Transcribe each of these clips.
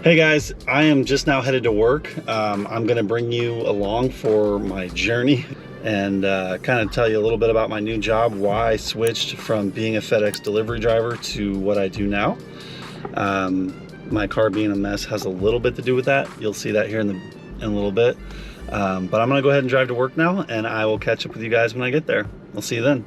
Hey guys, I am just now headed to work. I'm gonna bring you along for my journey and kind of tell you a little bit about my new job, why I switched from being a FedEx delivery driver to what I do now. My car being a mess has a little bit to do with that. You'll see that here in a little bit. But I'm gonna go ahead and drive to work now, and I will catch up with you guys when I get there. We'll see you then.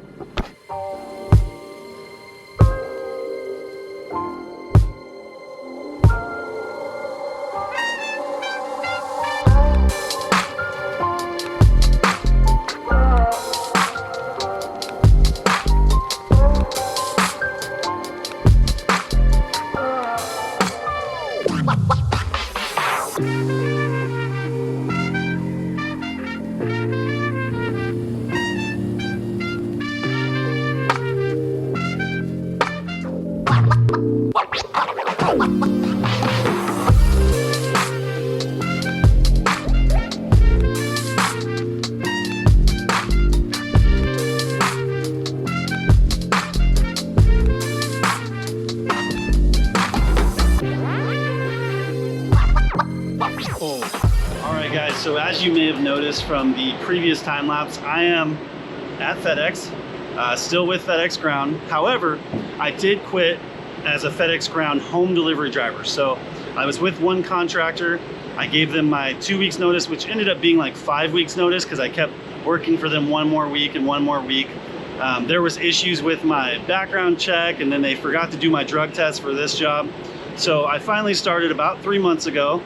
Alright guys, so as you may have noticed from the previous time lapse, I am at FedEx, still with FedEx Ground. However, I did quit as a FedEx Ground home delivery driver. So I was with one contractor. I gave them my 2 weeks notice, which ended up being like 5 weeks notice because I kept working for them one more week and one more week. There was issues with my background check, and then they forgot to do my drug test for this job. So I finally started about 3 months ago.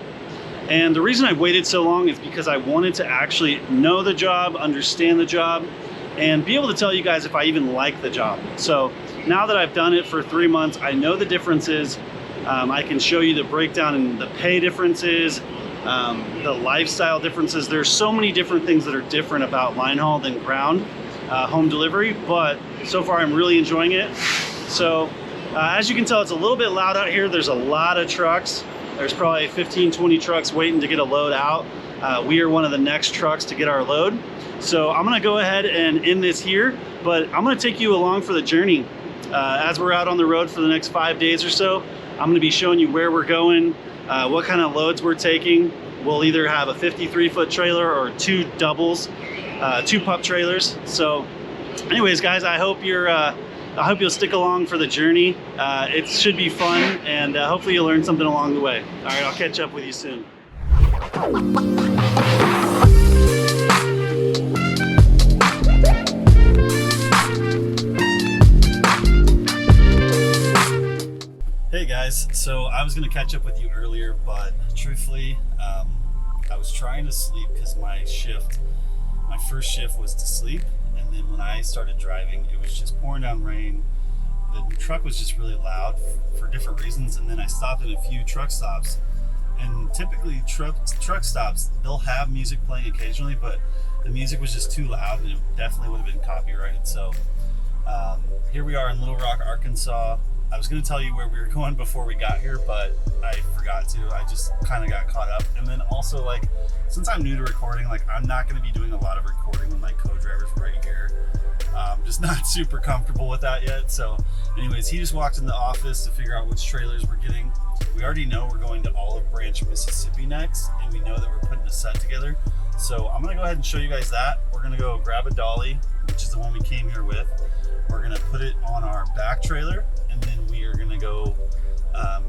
And the reason I waited so long is because I wanted to actually know the job, understand the job, and be able to tell you guys if I even like the job. So now that I've done it for 3 months, I know the differences. I can show you the breakdown and the pay differences, the lifestyle differences. There's so many different things that are different about line haul than ground home delivery, but so far I'm really enjoying it. So as you can tell, it's a little bit loud out here. There's a lot of trucks. There's probably 15, 20 trucks waiting to get a load out. We are one of the next trucks to get our load. So I'm gonna go ahead and end this here, but I'm gonna take you along for the journey. As we're out on the road for the next 5 days or so, I'm gonna be showing you where we're going, what kind of loads we're taking. We'll either have a 53-foot trailer or two doubles, two pup trailers. So anyways, guys, I hope you'll stick along for the journey. It should be fun, and hopefully you'll learn something along the way. All right, I'll catch up with you soon. Hey guys, so I was gonna catch up with you earlier, but truthfully, I was trying to sleep because my first shift was to sleep. And then when I started driving, it was just pouring down rain. The truck was just really loud for different reasons. And then I stopped at a few truck stops. And typically truck stops, they'll have music playing occasionally, but the music was just too loud and it definitely would have been copyrighted. So here we are in Little Rock, Arkansas. I was gonna tell you where we were going before we got here, but I forgot to. I just kind of got caught up. And then also, like, since I'm new to recording, like, I'm not gonna be doing a lot of recording with my co-drivers right here. I'm just not super comfortable with that yet. So anyways, he just walked in the office to figure out which trailers we're getting. We already know we're going to Olive Branch, Mississippi next, and we know that we're putting a set together. So I'm gonna go ahead and show you guys that. We're gonna go grab a dolly, which is the one we came here with. We're gonna put it on our back trailer, and then we are gonna go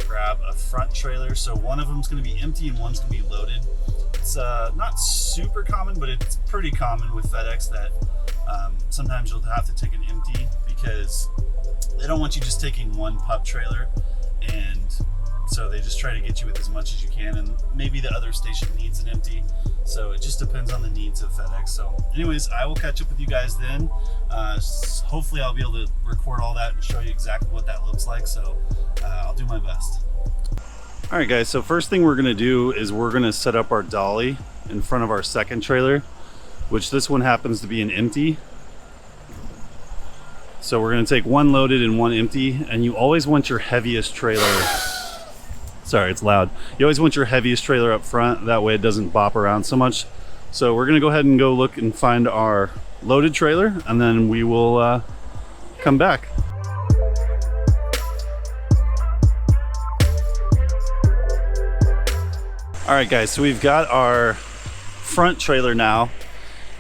grab a front trailer. So one of them's gonna be empty and one's gonna be loaded. It's not super common, but it's pretty common with FedEx that sometimes you'll have to take an empty because they don't want you just taking one pup trailer, and so they just try to get you with as much as you can, and maybe the other station needs an empty. So it just depends on the needs of FedEx. So anyways, I will catch up with you guys then. Hopefully I'll be able to record all that and show you exactly what that looks like. So I'll do my best. All right guys, so first thing we're gonna do is we're gonna set up our dolly in front of our second trailer, which this one happens to be an empty. So we're gonna take one loaded and one empty, and you always want your heaviest trailer. Sorry, it's loud. You always want your heaviest trailer up front, that way it doesn't bop around so much. So we're gonna go ahead and go look and find our loaded trailer, and then we will come back. All right, guys, so we've got our front trailer now,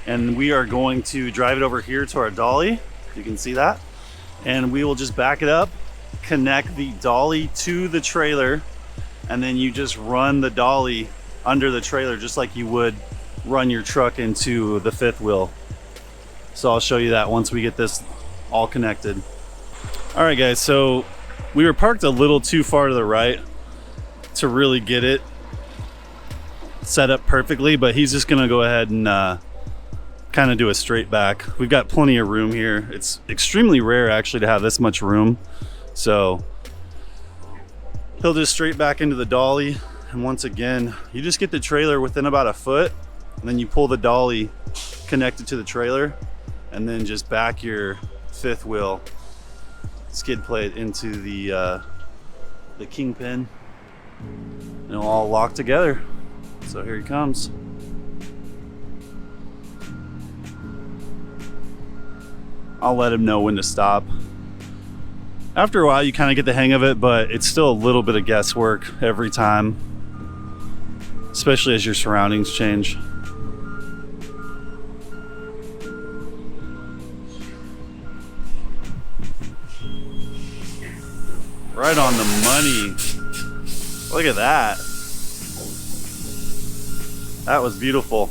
and we are going to drive it over here to our dolly. You can see that. And we will just back it up, connect the dolly to the trailer, and then you just run the dolly under the trailer just like you would run your truck into the fifth wheel. So I'll show you that once we get this all connected. All right, guys, so we were parked a little too far to the right to really get it set up perfectly, but he's just gonna go ahead and kind of do a straight back. We've got plenty of room here. It's extremely rare actually to have this much room. So he'll just straight back into the dolly, and once again, you just get the trailer within about a foot, and then you pull the dolly connected to the trailer, and then just back your fifth wheel skid plate into the kingpin, and it'll all lock together. So here he comes. I'll let him know when to stop. After a while, you kind of get the hang of it, but it's still a little bit of guesswork every time, especially as your surroundings change. Right on the money. Look at that. That was beautiful.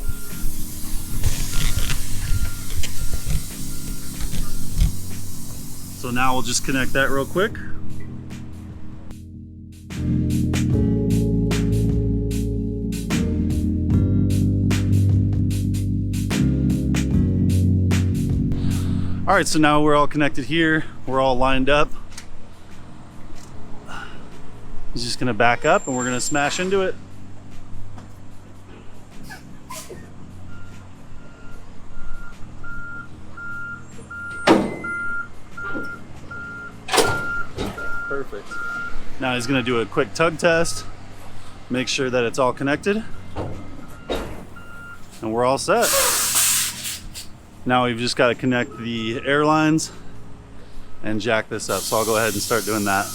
So now we'll just connect that real quick. All right, so now we're all connected here. We're all lined up. He's just gonna back up and we're gonna smash into it. Perfect. Now he's gonna do a quick tug test, make sure that it's all connected, and we're all set. Now we've just got to connect the air lines and jack this up. So I'll go ahead and start doing that.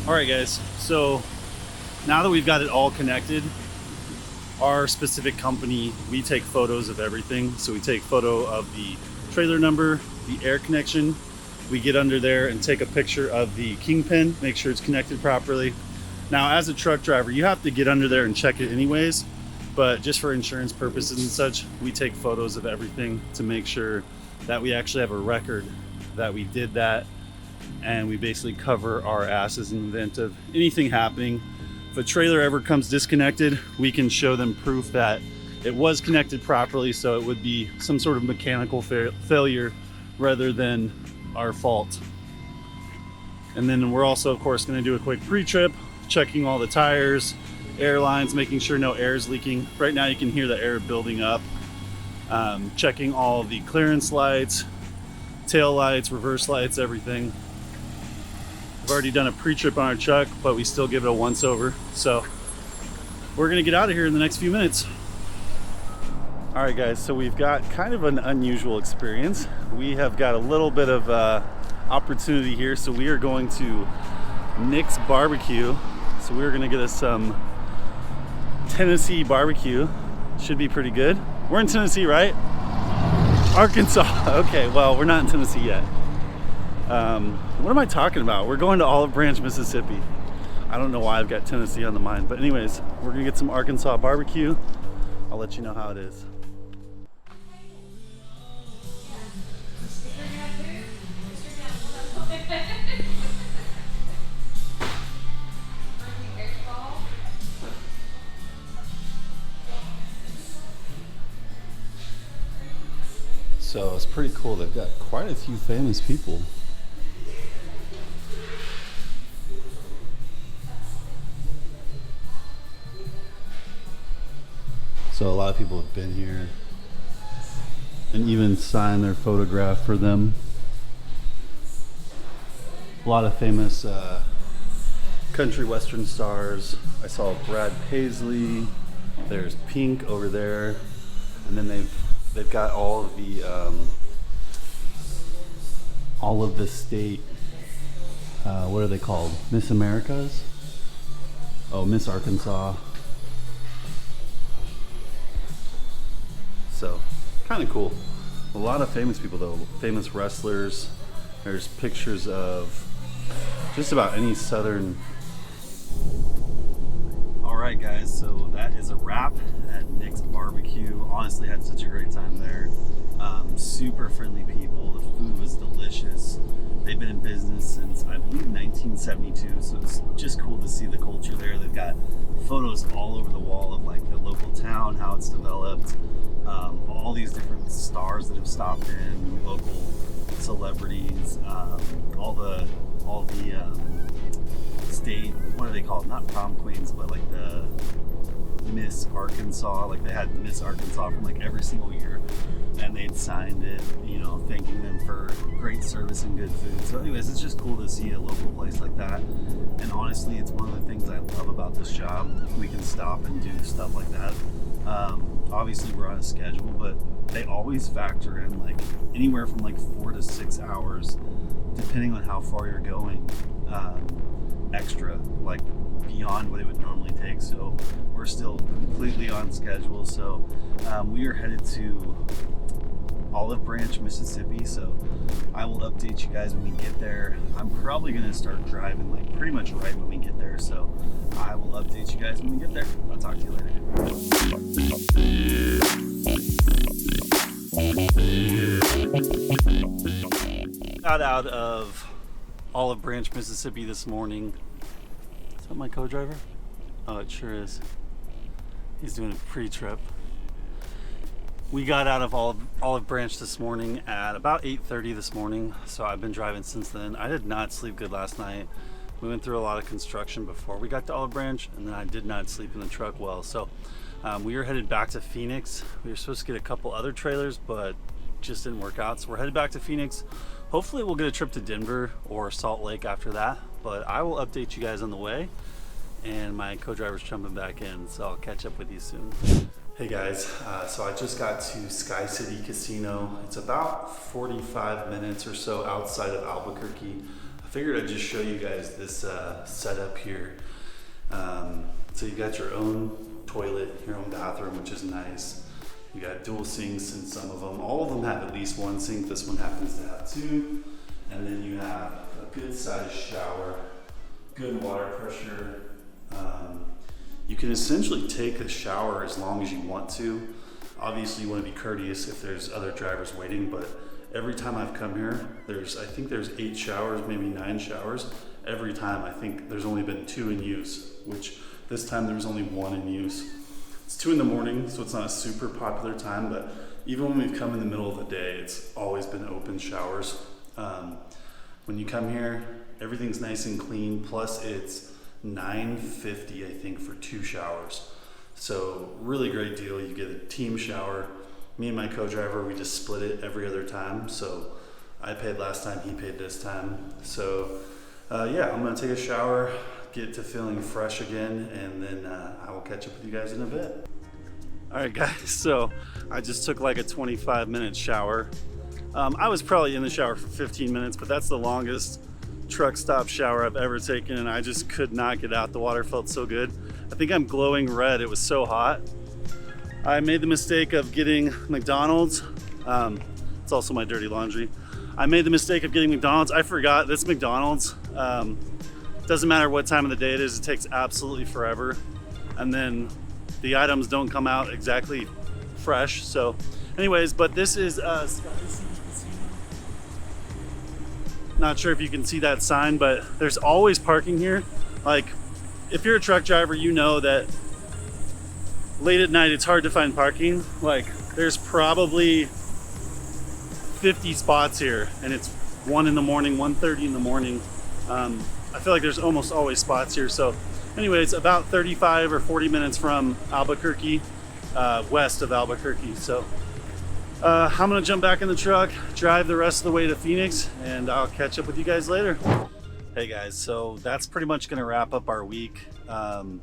All right, guys, so now that we've got it all connected, our specific company, we take photos of everything. So we take photo of the trailer number, the air connection. We get under there and take a picture of the kingpin, make sure it's connected properly. Now, as a truck driver, you have to get under there and check it anyways, but just for insurance purposes and such, we take photos of everything to make sure that we actually have a record that we did that, and we basically cover our asses in the event of anything happening. If a trailer ever comes disconnected, we can show them proof that it was connected properly, so it would be some sort of mechanical failure rather than our fault. And then we're also, of course, going to do a quick pre-trip, checking all the tires, air lines, making sure no air is leaking. Right now you can hear the air building up. Checking all the clearance lights, tail lights, reverse lights, everything. We've already done a pre-trip on our truck, but we still give it a once over. So we're going to get out of here in the next few minutes. All right, guys, so we've got kind of an unusual experience. We have got a little bit of opportunity here, so we are going to Nick's Barbecue. So we're gonna get us some Tennessee barbecue. Should be pretty good. We're in Tennessee, right? Arkansas. Okay, well, we're not in Tennessee yet. What am I talking about? We're going to Olive Branch, Mississippi. I don't know why I've got Tennessee on the mind, but anyways, we're gonna get some Arkansas barbecue. I'll let you know how it is. So it's pretty cool. They've got quite a few famous people. So a lot of people have been here and even signed their photograph for them. A lot of famous country western stars. I saw Brad Paisley. There's Pink over there. And then they've they've got all of the state, what are they called? Miss Americas? Oh, Miss Arkansas. So, kind of cool. A lot of famous people though, famous wrestlers. There's pictures of just about any southern. Alright guys, so that is a wrap at Nick's Barbecue. Honestly, had such a great time there. Super friendly people, the food was delicious. They've been in business since, I believe, 1972, so it's just cool to see the culture there. They've got photos all over the wall of like the local town, how it's developed, all these different stars that have stopped in, local celebrities, all the state, what are they called? Not prom queens, but like the Miss Arkansas. Like they had Miss Arkansas from like every single year, and they'd signed it, you know, thanking them for great service and good food. So anyways, it's just cool to see a local place like that. And honestly, it's one of the things I love about this job. We can stop and do stuff like that. Obviously we're on a schedule, but they always factor in like anywhere from like 4 to 6 hours, depending on how far you're going, extra, like beyond what it would normally take. So we're still completely on schedule. So we are headed to Olive Branch, Mississippi. So I will update you guys when we get there. I'm probably going to start driving like pretty much right when we get there. So I will update you guys when we get there. I'll talk to you later. Got out of Olive Branch, Mississippi this morning. Is that my co-driver? Oh, it sure is. He's doing a pre-trip. We got out of Olive Branch this morning at about 8:30 this morning, so I've been driving since then. I did not sleep good last night. We went through a lot of construction before we got to Olive Branch, and then I did not sleep in the truck well. So we are headed back to Phoenix. We were supposed to get a couple other trailers, but just didn't work out. So we're headed back to Phoenix. Hopefully we'll get a trip to Denver or Salt Lake after that, but I will update you guys on the way. And my co-driver's jumping back in, so I'll catch up with you soon. Hey guys, so I just got to Sky City Casino. It's about 45 minutes or so outside of Albuquerque. I figured I'd just show you guys this setup here. So you got your own toilet, your own bathroom, which is nice. You got dual sinks in some of them. All of them have at least one sink. This one happens to have two. And then you have a good sized shower, good water pressure. You can essentially take a shower as long as you want to. Obviously you want to be courteous if there's other drivers waiting, but every time I've come here, I think there's 8 showers, maybe 9 showers. Every time I think there's only been 2 in use, which this time there was only 1 in use. It's 2 in the morning, so it's not a super popular time, but even when we've come in the middle of the day, it's always been open showers. When you come here, everything's nice and clean, plus it's $9.50 I think for 2 showers. So really great deal. You get a team shower. Me and my co-driver, we just split it every other time. So I paid last time, he paid this time. So yeah, I'm gonna take a shower, get to feeling fresh again, and then I will catch up with you guys in a bit. All right guys, so I just took like a 25-minute shower. I was probably in the shower for 15 minutes, but that's the longest truck stop shower I've ever taken, and I just could not get out. The water felt so good. I think I'm glowing red. It was so hot. I made the mistake of getting McDonald's. It's also my dirty laundry. I made the mistake of getting McDonald's. I forgot this McDonald's. Doesn't matter what time of the day it is, it takes absolutely forever. And then the items don't come out exactly fresh. So anyways, but this is Sky City Casino. Not sure if you can see that sign, but there's always parking here. Like, if you're a truck driver, you know that late at night it's hard to find parking. Like, there's probably 50 spots here, and it's 1 in the morning, 1:30 in the morning. I feel like there's almost always spots here. So anyways, about 35 or 40 minutes from Albuquerque, west of Albuquerque. So I'm gonna jump back in the truck, drive the rest of the way to Phoenix, and I'll catch up with you guys later. Hey guys, so that's pretty much gonna wrap up our week. Kind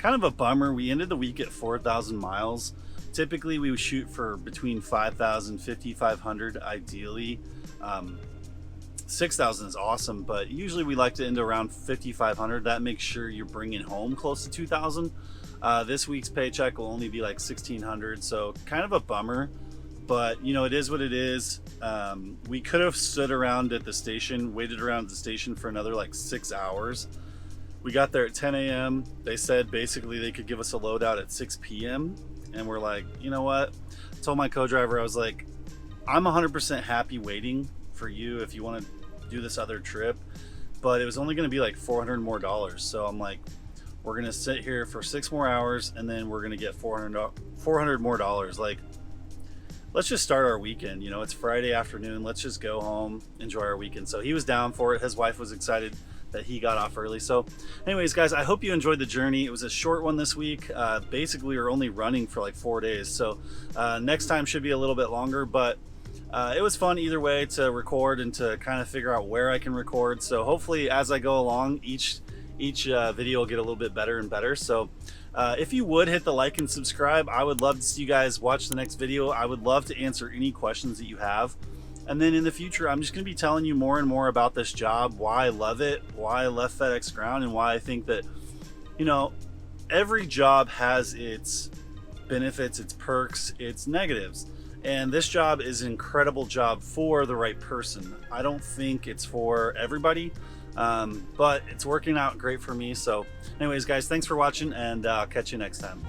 of a bummer. We ended the week at 4,000 miles. Typically we would shoot for between 5,000, 5,500 ideally. 6,000 is awesome, but usually we like to end around 5,500. That makes sure you're bringing home close to 2,000. This week's paycheck will only be like 1,600, so kind of a bummer, but you know, it is what it is. We could have stood around at the station, waited around at the station for another like 6 hours. We got there at 10 a.m. They said basically they could give us a loadout at 6 p.m. and we're like, you know what? I told my co-driver, I was like, I'm 100% happy waiting for you if you want to do this other trip, but it was only going to be like $400 more. So I'm like, we're going to sit here for 6 more hours and then we're going to get $400 more. Like, let's just start our weekend. You know, it's Friday afternoon. Let's just go home, enjoy our weekend. So he was down for it. His wife was excited that he got off early. So anyways, guys, I hope you enjoyed the journey. It was a short one this week. Basically, we were only running for like 4 days. So next time should be a little bit longer, but it was fun either way to record and to kind of figure out where I can record. So hopefully as I go along, each video will get a little bit better and better. So if you would hit the like and subscribe, I would love to see you guys watch the next video. I would love to answer any questions that you have. And then in the future, I'm just going to be telling you more and more about this job, why I love it, why I left FedEx Ground, and why I think that, you know, every job has its benefits, its perks, its negatives. And this job is an incredible job for the right person. I don't think it's for everybody, but it's working out great for me. So anyways, guys, thanks for watching, and I'll catch you next time.